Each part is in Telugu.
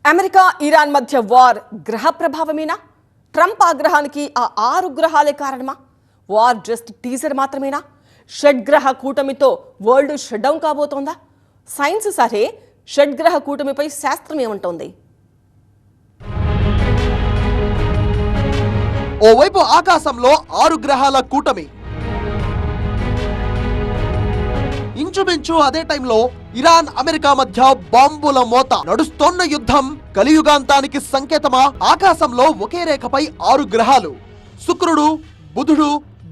అమెరికా ఇరాన్ మధ్య వార్ గ్రహ ప్రభావమేనా? ట్రంప్ ఆగ్రహానికి ఆ 6 గ్రహాలే కారణమా? వార్ జస్ట్ టీజర్ మాత్రమేనా? షడ్గ్రహ కూటమితో వరల్డ్ షట్ డౌన్ కాబోతోందా? సైన్స్ సరే, షడ్గ్రహ కూటమిపై శాస్త్రం ఏమంటోంది? ఓవైపు ఆకాశంలో 6 గ్రహాల కూటమి, ఇంచుమించు అదే టైంలో ఇరాన్ అమెరికా మధ్య బాంబుల మోత. నడుస్తోన్న యుద్ధం కలియుగాంతానికి సంకేతమా? ఆకాశంలో ఒకే రేఖపై 6 గ్రహాలు, శుక్రుడు, బుధుడు,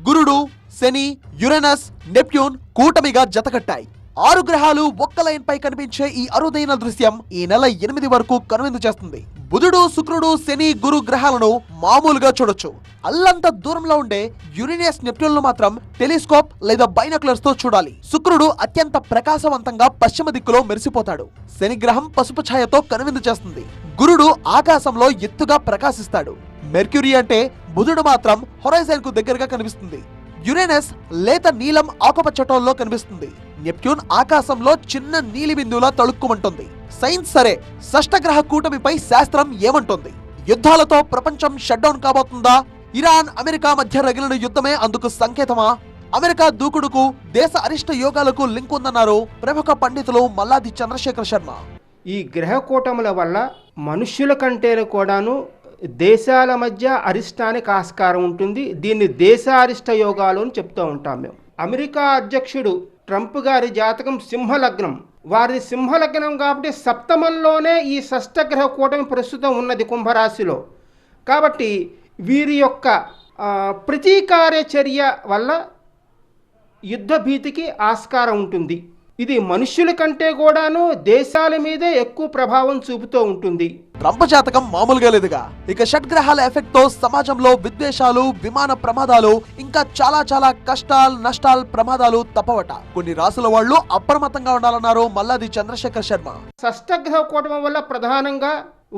గురుడు, శని, యురేనస్, నెప్ట్యూన్ కూటమిగా జతకట్టాయి. 6 గ్రహాలు ఒక్క లైన్ పై కనిపించే ఈ అరుదైన దృశ్యం ఈ నెల 8 వరకు కనువిందు చేస్తుంది. బుధుడు, శుక్రుడు, శని, గురు గ్రహాలను మామూలుగా చూడొచ్చు. అల్లంత దూరంలో ఉండే యురేనస్, నెప్ట్యూన్లు మాత్రం టెలిస్కోప్ లేదా బైనాక్యులర్స్ తో చూడాలి. శుక్రుడు అత్యంత ప్రకాశవంతంగా పశ్చిమ దిక్కులో మెరిసిపోతాడు. శని గ్రహం పసుపు ఛాయతో కనువిందు చేస్తుంది. గురుడు ఆకాశంలో ఎత్తుగా ప్రకాశిస్తాడు. మెర్క్యూరీ అంటే బుధుడు మాత్రం హొరైజన్ కు దగ్గరగా కనిపిస్తుంది. యురేనస్ లేత నీలం ఆకుపచ్చటంలో కనిపిస్తుంది. నెప్ట్యూన్ ఆకాశంలో చిన్న నీలి బిందువులా తళుక్కుమంటుంది. సైన్స్ సరే, షష్టగ్రహ కూటమిపై శాస్త్రం ఏమంటోంది? యుద్ధాలతో ప్రపంచం షట్ డౌన్ కాబోతుందా? ఇరాన్ అమెరికా మధ్య రగిలిన యుద్ధమే అందుకు సంకేతమా? అమెరికా దూకుడుకు దేశ అరిష్ట యోగాలకు లింక్ ఉందన్నారు ప్రముఖ పండితులు మల్లాది చంద్రశేఖర్ శర్మ. ఈ గ్రహ కూటముల వల్ల మనుష్యుల కంటే కూడాను దేశాల మధ్య అరిష్టానికి ఆస్కారం ఉంటుంది. దీన్ని దేశారిష్ట యోగాలు అని చెప్తూ ఉంటాం మేము. అమెరికా అధ్యక్షుడు ట్రంప్ గారి జాతకం సింహలగ్నం. వారి సింహలగ్నం కాబట్టి సప్తమంలోనే ఈ షష్టగ్రహ కూటమి ప్రస్తుతం ఉన్నది కుంభరాశిలో. కాబట్టి వీరి యొక్క ప్రతీకార చర్య వల్ల యుద్ధ భీతికి ఆస్కారం ఉంటుంది. ఇది మనుష్యుల కంటే కూడాను దేశాల మీదే ఎక్కువ ప్రభావం చూపుతూ ఉంటుంది. ట్రంప్ జాతకం మామూలుగా లేదుగా. ఇక షడ్గ్రహాల ఎఫెక్ట్ తో సమాజంలో విద్వేషాలు, విమాన ప్రమాదాలు, ఇంకా చాలా కష్టాలు, నష్టాలు, ప్రమాదాలు తప్పవట. కొన్ని రాసుల వాళ్ళు అప్రమత్తంగా ఉండాలన్నారు మల్లాది చంద్రశేఖర్ శర్మ. షష్టగ్రహ కూటమి వల్ల ప్రధానంగా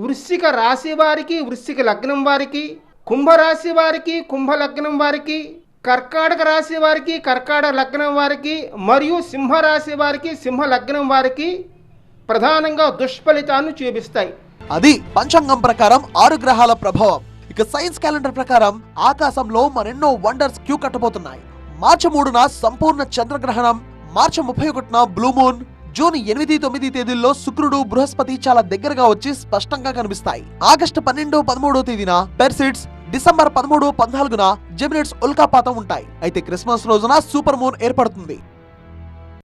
వృశ్చిక రాశి వారికి, వృశ్చిక లగ్నం వారికి, కుంభరాశి వారికి, కుంభ లగ్నం వారికి, కర్కాటక రాశి వారికి, కర్కాటక లగ్నం వారికి, మరియు సింహరాశి వారికి, సింహ లగ్నం వారికి ప్రధానంగా దుష్ఫలితాన్ని చూపిస్తాయి. అది పంచాంగం ప్రకారం 6 గ్రహాల ప్రభావం. ఇక సైన్స్ క్యాలెండర్ ప్రకారం ఆకాశంలో మరెన్నో వండర్స్ క్యూ కట్టబోతున్నాయి. మార్చి 3న సంపూర్ణ చంద్రగ్రహణం, మార్చి 31న బ్లూ మూన్, జూన్ 8, 9 తేదీల్లో శుక్రుడు, బృహస్పతి చాలా దగ్గరగా వచ్చి స్పష్టంగా కనిపిస్తాయి. ఆగస్టు 12, 13 తేదీన పెర్సిడ్స్, డిసెంబర్ 13, 14న జెమినిడ్స్ ఉల్కాపాతం ఉంటాయి. అయితే క్రిస్మస్ రోజున సూపర్ మూన్ ఏర్పడుతుంది.